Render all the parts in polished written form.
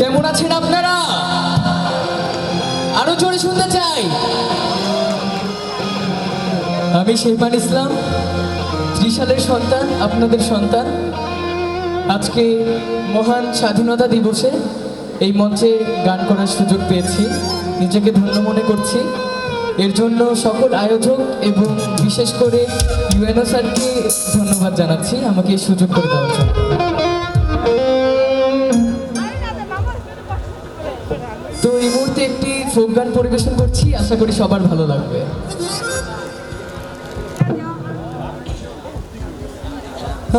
কেমন আছেন আপনারা? আরো জোরে শুনতে চাই। আমি শেহবান ইসলাম, ত্রিশালের সন্তান, আপনাদের সন্তান। আজকে মহান স্বাধীনতা দিবসে এই মঞ্চে গান করার সুযোগ পেয়েছি, নিজেকে ধন্য মনে করছি। এর জন্য সকল আয়োজক এবং বিশেষ করে ইউএনও স্যারকে ধন্যবাদ জানাচ্ছি আমাকে এই সুযোগ করে দেওয়ার জন্য। তো এই মুহূর্তে একটি ফোক গান পরিবেশন করছি, আশা করি সবার ভালো লাগবে।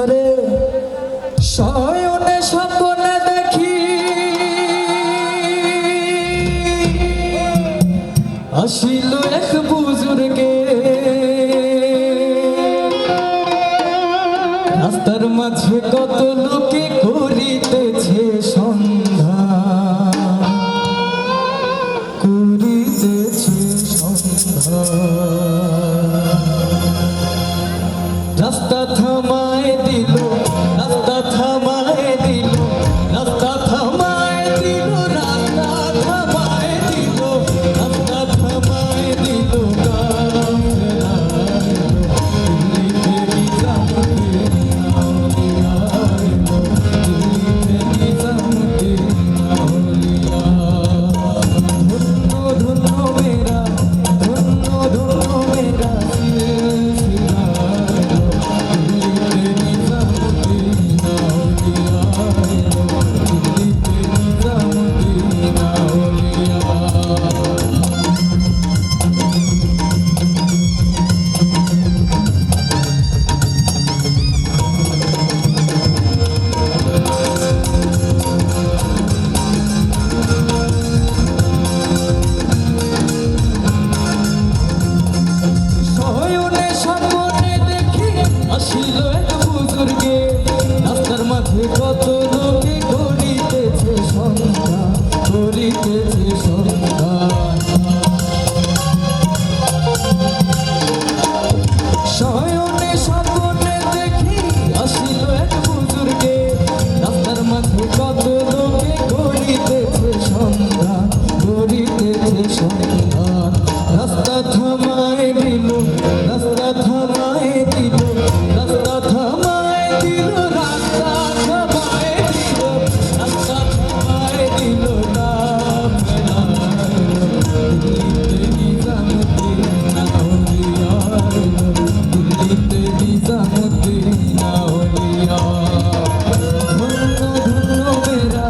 আরে শয়নে স্বপ্নে দেখি আসিল এক বুজুর্গে, রাস্তার মাঝে কত লোকে করিতেছে সন্ধ্যা, করিতেছে সন্ধ্যা। রাস্তা থামায় দিল, রাস্তা থামায় দিল, রাস্তা থামায় দিল, রাস্তা থামায় দিল, রাস্তা থামায় দিল। কত লোকে করিতেছে সন্ধ্যা, করিতেছে সন্ধ্যা। শয়নে স্বপ্নে দেখি আসিল এক বুজুর্গে, রাস্তার মাঝে কত লোকে করিতেছে সন্ধ্যা, করিতেছে সন্ধ্যা। রাস্তা থামায় দিল, রাস্তা থামায় দিল, রাস্তা থামায় দিল, রাস্তা থামায় দিল, রাস্তা থামায় দিল। নাম দিল্লিতে নিজামুদ্দিন আউলিয়া, দিল্লিতে নিজামুদ্দিন আউলিয়া। ধন্য ধন্য মেরা,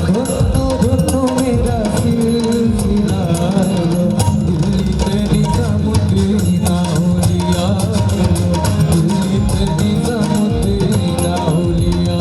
ধন্য ধন্য মেরা সিলসিলা, দিল্লিতে নিজামুদ্দিন আউলিয়া, দিল্লিতে নিজামুদ্দিন আউলিয়া।